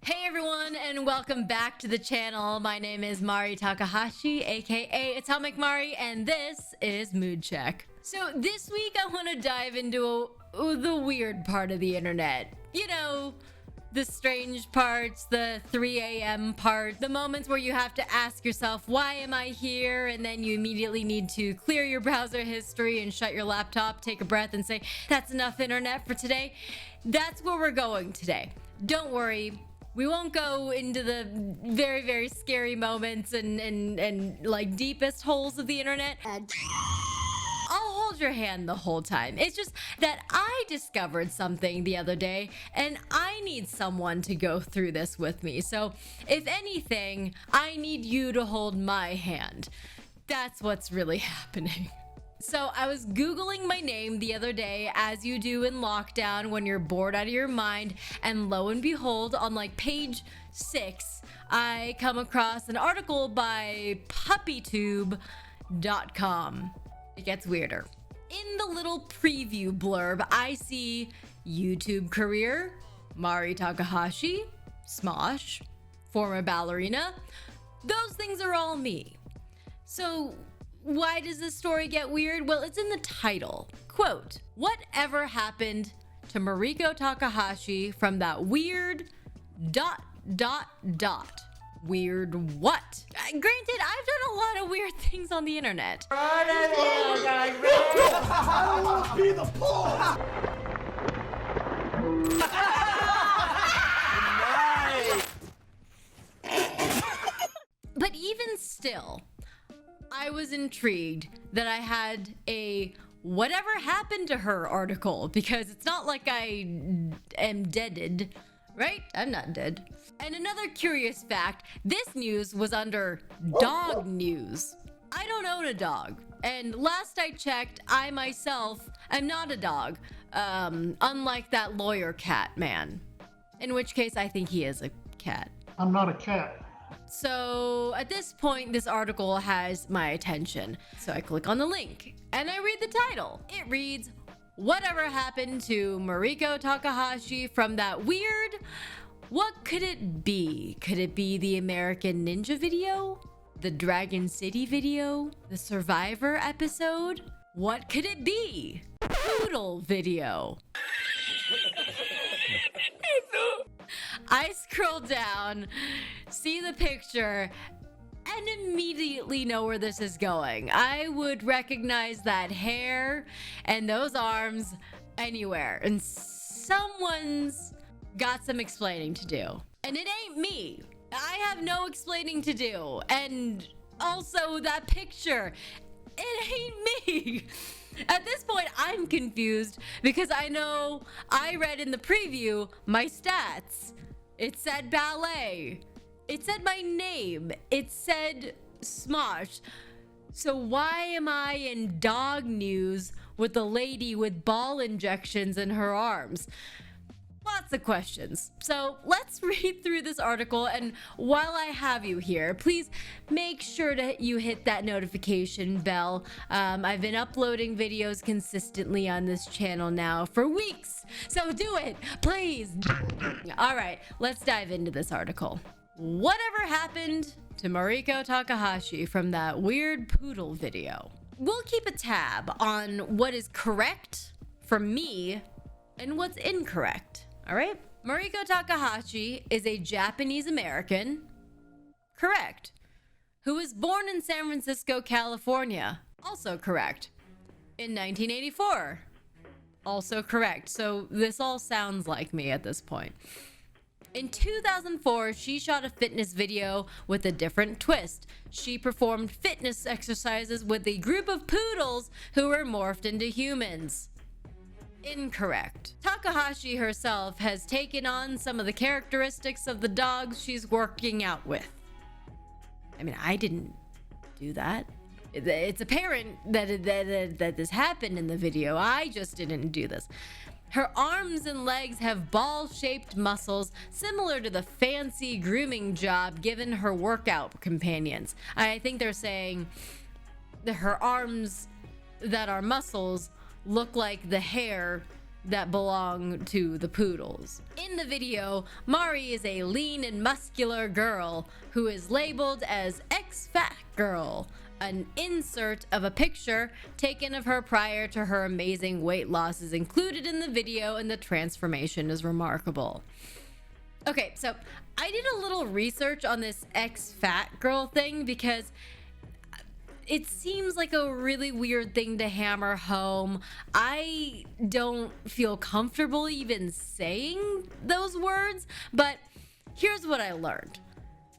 Hey everyone, and welcome back to the channel. My name is Mari Takahashi, aka AtomicMari, and this is Mood Check. So this week I want to dive into the weird part of the internet. You know, the strange parts, the 3 a.m. part, the moments where you have to ask yourself, why am I here? And then you immediately need to clear your browser history and shut your laptop, take a breath and say, that's enough internet for today. That's where we're going today. Don't worry. We won't go into the very, very scary moments and like deepest holes of the internet. I'll hold your hand the whole time. It's just that I discovered something the other day and I need someone to go through this with me. So if anything, I need you to hold my hand. That's what's really happening. So I was Googling my name the other day, as you do in lockdown when you're bored out of your mind, and lo and behold, on like page 6, I come across an article by puppytube.com. It gets weirder. In the little preview blurb, I see YouTube career, Mari Takahashi, Smosh, former ballerina. Those things are all me. So why does this story get weird? Well, it's in the title. Quote, whatever happened to Mariko Takahashi from that weird ... Weird what? Granted, I've done a lot of weird things on the internet. I want to be the boss! But even still, I was intrigued that I had a whatever happened to her article, because it's not like I am deaded, right? I'm not dead. And another curious fact, this news was under dog news. I don't own a dog. And last I checked, I myself am not a dog. Unlike that lawyer cat man. In which case, I think he is a cat. I'm not a cat. So at this point, this article has my attention. So I click on the link and I read the title. It reads, whatever happened to Mariko Takahashi from that weird... What could it be? Could it be the American Ninja video? The Dragon City video? The Survivor episode? What could it be? Poodle video. I scroll down, see the picture, and immediately know where this is going. I would recognize that hair and those arms anywhere. And someone's got some explaining to do. And it ain't me. I have no explaining to do. And also that picture, it ain't me. At this point, I'm confused because I know I read in the preview my stats. It said ballet. It said my name. It said Smosh. So why am I in dog news with a lady with ball injections in her arms? Lots of questions. So let's read through this article, and while I have you here, please make sure that you hit that notification bell. I've been uploading videos consistently on this channel now for weeks, so do it, please. All right, let's dive into this article. Whatever happened to Mariko Takahashi from that weird poodle video? We'll keep a tab on what is correct from me and what's incorrect. All right. Mariko Takahashi is a Japanese American, correct, who was born in San Francisco, California, also correct, in 1984, also correct. So this all sounds like me at this point. In 2004, she shot a fitness video with a different twist. She performed fitness exercises with a group of poodles who were morphed into humans. Incorrect. Takahashi herself has taken on some of the characteristics of the dogs she's working out with. I mean, I didn't do that. It's apparent that this happened in the video. I just didn't do this. Her arms and legs have ball-shaped muscles similar to the fancy grooming job given her workout companions. I think they're saying that her arms that are muscles look like the hair that belong to the poodles. In the video, Mari is a lean and muscular girl who is labeled as ex-fat girl, an insert of a picture taken of her prior to her amazing weight loss is included in the video, and the transformation is remarkable. Okay, so I did a little research on this ex-fat girl thing because it seems like a really weird thing to hammer home. I don't feel comfortable even saying those words, but here's what I learned.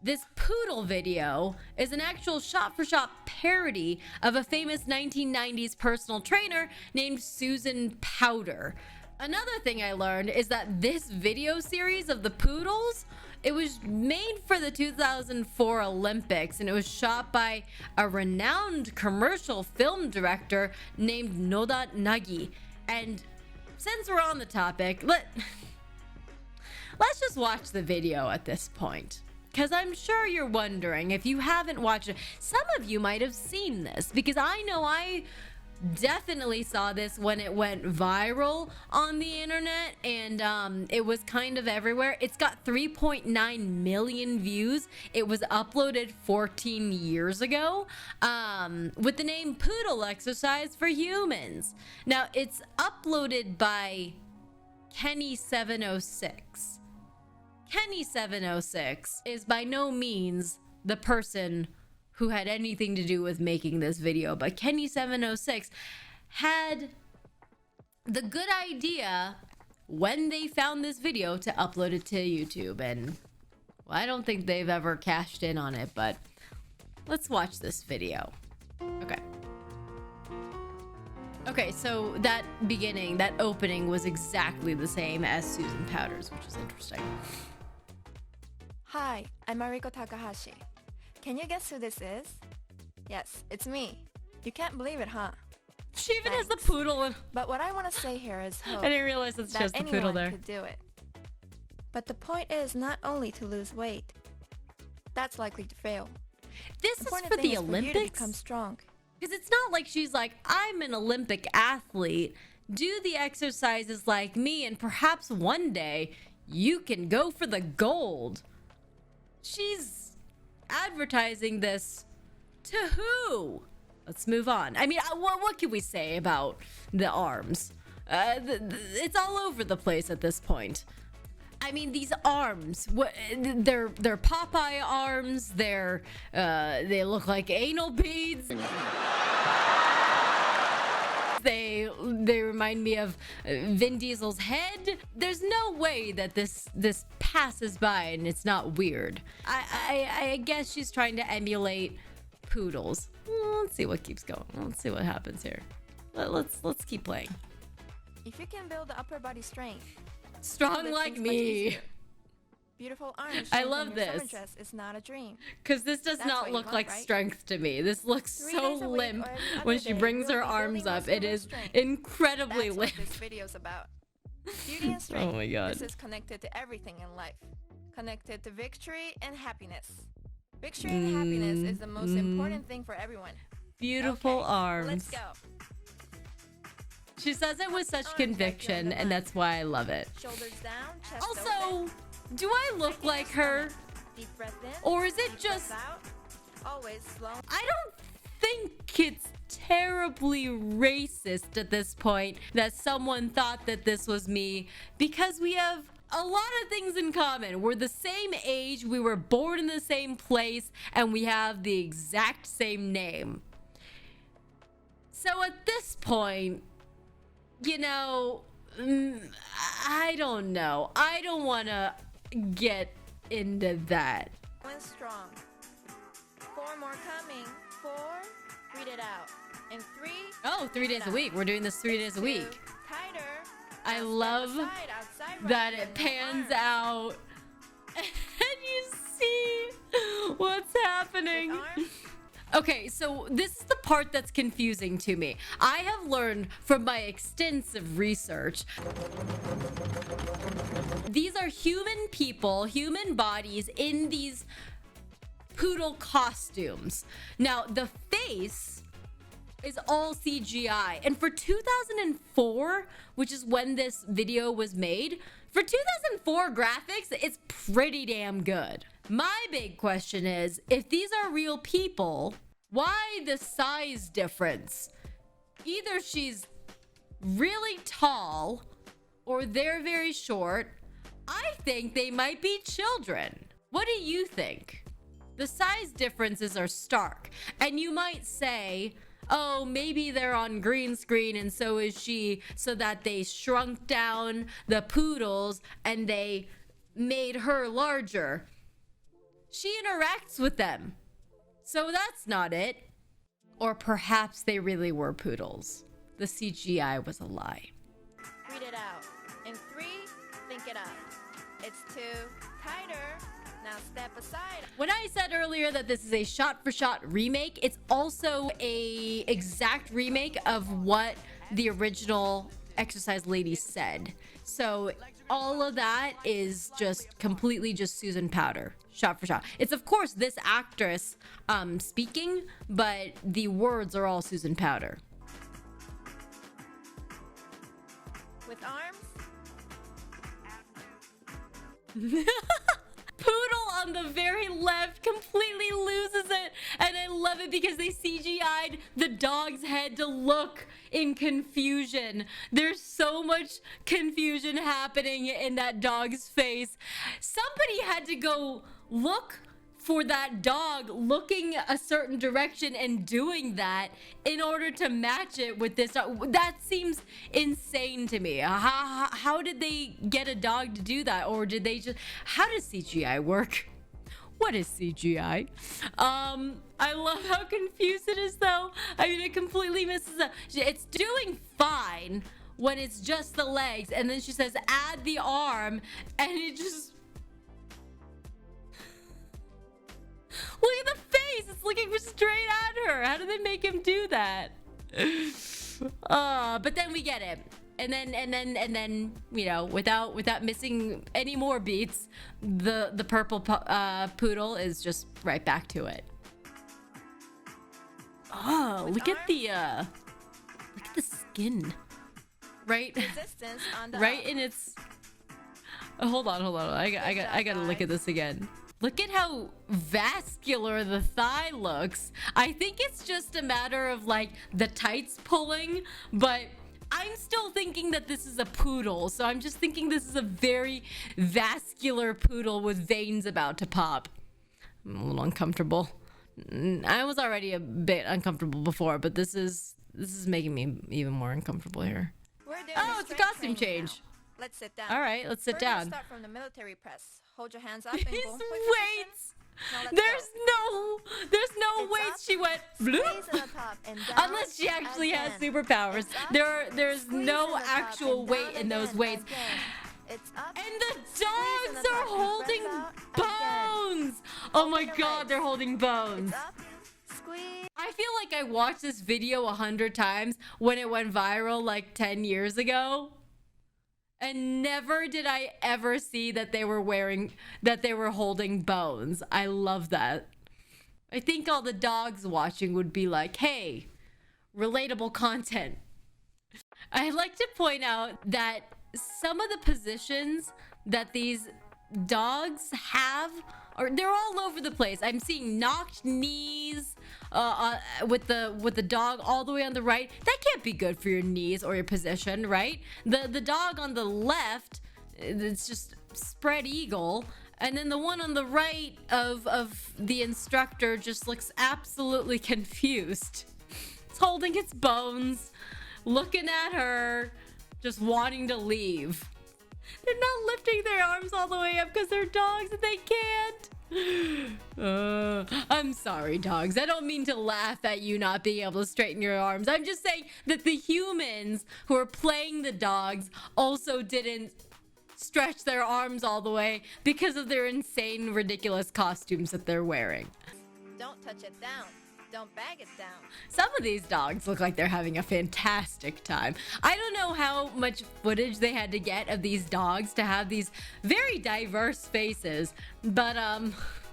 This poodle video is an actual shot-for-shot parody of a famous 1990s personal trainer named Susan Powder. Another thing I learned is that this video series of the poodles, it was made for the 2004 Olympics, and it was shot by a renowned commercial film director named Noda Nagi. And since we're on the topic, let's just watch the video at this point, because I'm sure you're wondering if you haven't watched it. Some of you might have seen this, because I know I definitely saw this when it went viral on the internet, and it was kind of everywhere. It's got 3.9 million views. It was uploaded 14 years ago with the name Poodle Exercise for Humans. Now, it's uploaded by Kenny706. Kenny706 is by no means the person who had anything to do with making this video, but Kenny706 had the good idea when they found this video to upload it to YouTube, and well, I don't think they've ever cashed in on it, but let's watch this video. Okay, so that beginning, that opening was exactly the same as Susan Powder's, which is interesting. Hi, I'm Mariko Takahashi. Can you guess who this is? Yes, it's me. You can't believe it, huh? She even has the poodle in. But what I want to say here is hope. I didn't realize it's just the poodle there. Could do it. But the point is not only to lose weight. That's likely to fail. This is for the Olympics? For you to become strong. Because it's not like she's like, I'm an Olympic athlete. Do the exercises like me, and perhaps one day you can go for the gold. She's advertising this to who? Let's move on. I mean, what can we say about the arms? It's all over the place at this point. I mean, these arms, they're Popeye arms. They look like anal beads. They remind me of Vin Diesel's head. There's no way that this passes by and it's not weird. I guess she's trying to emulate poodles. Let's see what keeps going. Let's see what happens here. Let's keep playing. If you can build the upper body strength, strong like me. Beautiful arms. I love this. Dress is not a dream. Because this does not look like strength to me. This looks so limp when she brings her arms up. It is incredibly limp. That's what this video's about. Beauty and strength. Oh my god. This is connected to everything in life. Connected to victory and happiness. Victory and happiness is the most important thing for everyone. Beautiful arms. Let's go. She says it with such conviction, and that's why I love it. Shoulders down, chest also, open. Do I look like her? Deep breath in, or is it just... out. Always slow. I don't think it's terribly racist at this point that someone thought that this was me, because we have a lot of things in common. We're the same age, we were born in the same place, and we have the exact same name. So at this point, you know, I don't know. I don't want to get into that. Going strong. 4 more coming. 4. Read it out. And 3. Oh, 3 days a week. We're doing this 3 days a week. Tighter. I love that it pans out and you see what's happening. Okay, so this is the part that's confusing to me. I have learned from my extensive research, these are human people, human bodies in these poodle costumes. Now, the face is all CGI. And for 2004, which is when this video was made, for 2004 graphics, it's pretty damn good. My big question is, if these are real people, why the size difference? Either she's really tall or they're very short. I think they might be children. What do you think? The size differences are stark. And you might say, oh, maybe they're on green screen and so is she, so that they shrunk down the poodles and they made her larger. She interacts with them. So that's not it. Or perhaps they really were poodles. The CGI was a lie. Read it out. In 3, think it out. It's 2, tighter. Now step aside. When I said earlier that this is a shot-for-shot remake, it's also a exact remake of what the original Exercise Lady said. So all of that is just completely just Susan Powter, shot for shot. It's of course this actress speaking, but the words are all Susan Powter. With arms. Poodle on the very left completely loses it, and I love it because they CGI'd the dog's head to look in confusion. There's so much confusion happening in that dog's face. Somebody had to go look for that dog looking a certain direction and doing that in order to match it with this dog. That seems insane to me. How did they get a dog to do that? Or did they just, how does CGI work? What is CGI? I love how confused it is though. I mean, it completely misses up. It's doing fine when it's just the legs, and then she says add the arm, and it just, look at the face. It's looking straight at her. How do they make him do that? But then we get it. And then, you know, without missing any more beats, the purple poodle is just right back to it. Oh, look at the skin. Right? Resistance on the Right in its, hold on. I gotta look at this again. Look at how vascular the thigh looks. I think it's just a matter of like the tights pulling, but I'm still thinking that this is a poodle. So I'm just thinking this is a very vascular poodle with veins about to pop. I'm a little uncomfortable. I was already a bit uncomfortable before, but this is making me even more uncomfortable here. We're doing Oh, it's a costume change. now. Let's sit down. All right, let's sit We're gonna down. start from the military press. Hold your hands up and These go. weights. Now let's There's go. no It's weights. up, She went squeeze bloop. to the top and down. Unless she actually has Again. superpowers. It's up, There's squeeze no to the top actual and weight down in those again, weights. again. It's up, And the squeeze to dogs the are top and holding breath out again. bones. Oh my Open the god, legs. they're holding bones. It's up, squeeze. I feel like I watched this video 100 times when it went viral like 10 years ago. And never did I ever see that they were holding bones. I love that. I think all the dogs watching would be like, hey, relatable content. I'd like to point out that some of the positions that these dogs have they're all over the place. I'm seeing knocked knees with the dog all the way on the right. That can't be good for your knees or your position, right? The dog on the left, it's just spread eagle, and then the one on the right of the instructor just looks absolutely confused. It's holding its bones, looking at her, just wanting to leave. They're not lifting their arms all the way up because they're dogs and they can't. I'm sorry, dogs. I don't mean to laugh at you not being able to straighten your arms. I'm just saying that the humans who are playing the dogs also didn't stretch their arms all the way because of their insane, ridiculous costumes that they're wearing. Don't touch it down. Don't bag it down. Some of these dogs look like they're having a fantastic time. I don't know how much footage they had to get of these dogs to have these very diverse faces, but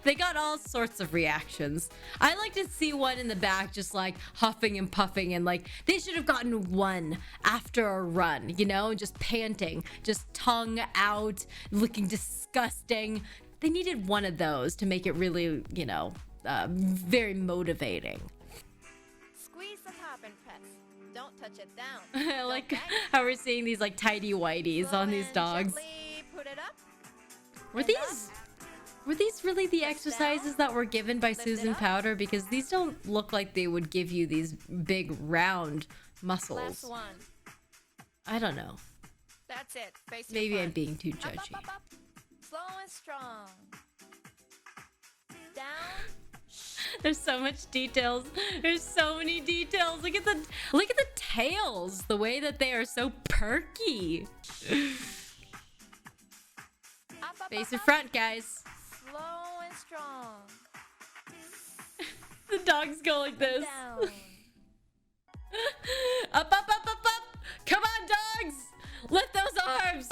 They got all sorts of reactions. I like to see one in the back just like huffing and puffing, and like they should have gotten one after a run, you know, just panting, just tongue out, looking disgusting. They needed one of those to make it really, you know, very motivating. Squeeze the top and press. Don't touch it down. I like how we're seeing these like tidy whities on these dogs. Put it up. Were these really the exercises that were given by Susan Powder? Because these don't look like they would give you these big round muscles. Last one. I don't know. That's it. Face Maybe your I'm front. being too Up, judgy. up, up, up. Slow and strong. Down. There's so much details. There's so many details. Look at the tails. The way that they are so perky. Up, up, Face up, your up. front, guys. Slow and strong. The dogs go like this. Down. Up, up, up, up, up. Come on, dogs. Lift those arms.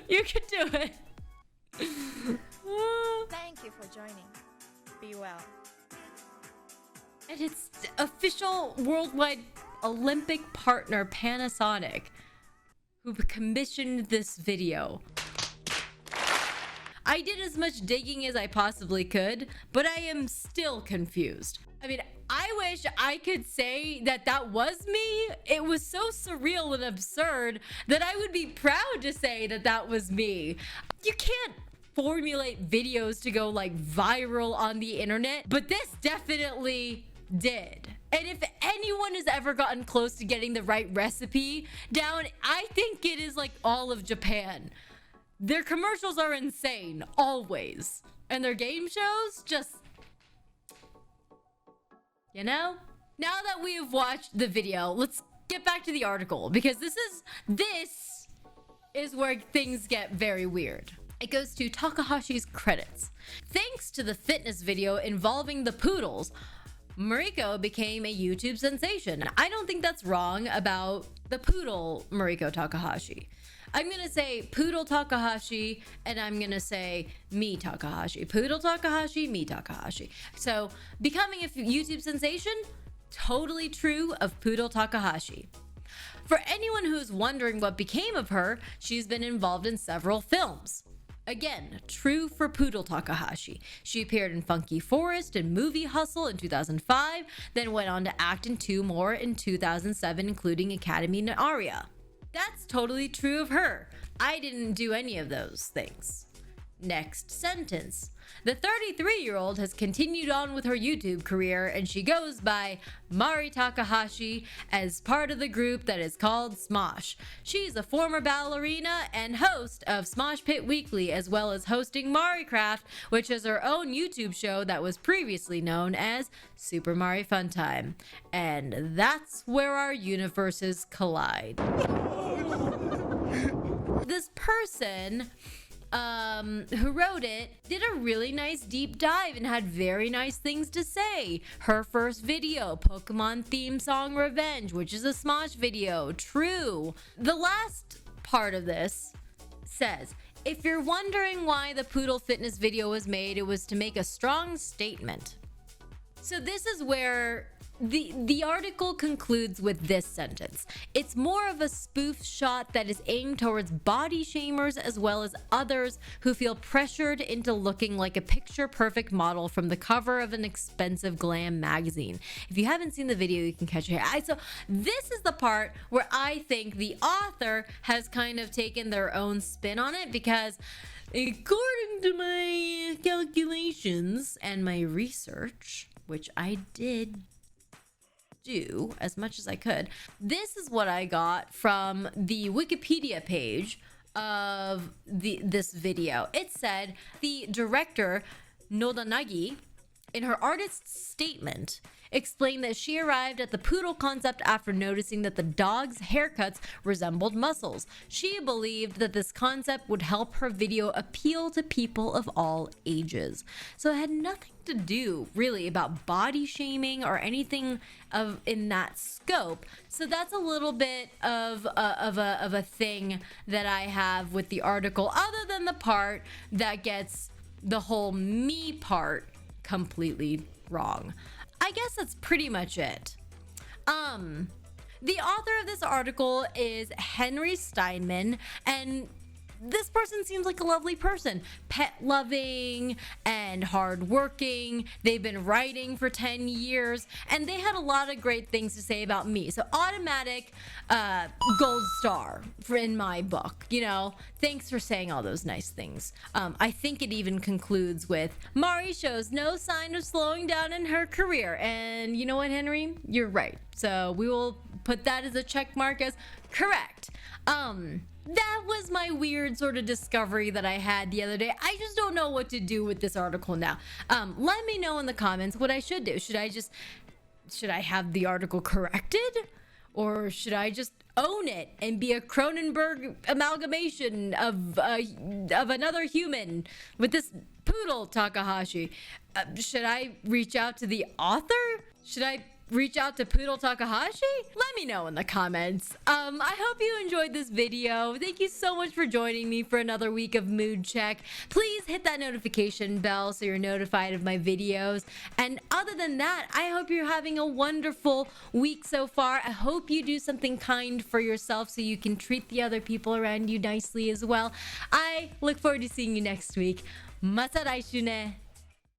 You can do it. Thank you for joining. Be well. And it's official worldwide Olympic partner Panasonic who commissioned this video. I did as much digging as I possibly could, but I am still confused. I mean, I wish I could say that that was me. It was so surreal and absurd that I would be proud to say that that was me. You can't formulate videos to go like viral on the internet, but this definitely did. And if anyone has ever gotten close to getting the right recipe down, I think it is like all of Japan. Their commercials are insane, always. And their game shows, just, you know? Now that we have watched the video, let's get back to the article, because this is where things get very weird. It goes to Takahashi's credits. Thanks to the fitness video involving the poodles, Mariko became a YouTube sensation. I don't think that's wrong about the poodle Mariko Takahashi. I'm gonna say Poodle Takahashi, and I'm gonna say me Takahashi. Poodle Takahashi, me Takahashi. So becoming a YouTube sensation, totally true of Poodle Takahashi. For anyone who's wondering what became of her, she's been involved in several films. Again, true for Poodle Takahashi. She appeared in Funky Forest and Movie Hustle in 2005, then went on to act in 2 more in 2007, including Academy and Aria. That's totally true of her. I didn't do any of those things. Next sentence. The 33-year-old has continued on with her YouTube career, and she goes by Mari Takahashi as part of the group that is called Smosh. She's a former ballerina and host of Smosh Pit Weekly, as well as hosting MariCraft, which is her own YouTube show that was previously known as Super Mari Funtime. And that's where our universes collide. This person who wrote it did a really nice deep dive and had very nice things to say. Her first video, Pokemon theme song Revenge, which is a Smosh video, true. The last part of this says, if you're wondering why the Poodle fitness video was made, it was to make a strong statement. So this is where the article concludes with this sentence. It's more of a spoof shot that is aimed towards body shamers as well as others who feel pressured into looking like a picture-perfect model from the cover of an expensive glam magazine. If you haven't seen the video, you can catch it here. So this is the part where I think the author has kind of taken their own spin on it, because according to my calculations and my research, which I did do as much as I could, this is what I got from the Wikipedia page of this video. It said the director Nodanagi, in her artist's statement, explained that she arrived at the poodle concept after noticing that the dog's haircuts resembled muscles. She believed that this concept would help her video appeal to people of all ages. So it had nothing to do really about body shaming or anything in that scope. So that's a little bit of a thing that I have with the article, other than the part that gets the whole me part completely wrong. I guess that's pretty much it. The author of this article is Henry Steinman, and this person seems like a lovely person, pet loving and hardworking. They've been writing for 10 years and they had a lot of great things to say about me. So automatic gold star in my book, you know, thanks for saying all those nice things. I think it even concludes with Mari shows no sign of slowing down in her career. And you know what, Henry, you're right. So we will put that as a check mark as correct. That was my weird sort of discovery that I had the other day. I just don't know what to do with this article now. Let me know in the comments what I should do. Should I have the article corrected? Or should I just own it and be a Cronenberg amalgamation of another human with this poodle Takahashi? Should I reach out to the author? Should I reach out to Poodle Takahashi? Let me know in the comments. I hope you enjoyed this video. Thank you so much for joining me for another week of Mood Check. Please hit that notification bell so you're notified of my videos. And other than that, I hope you're having a wonderful week so far. I hope you do something kind for yourself so you can treat the other people around you nicely as well. I look forward to seeing you next week. Mata raishu ne.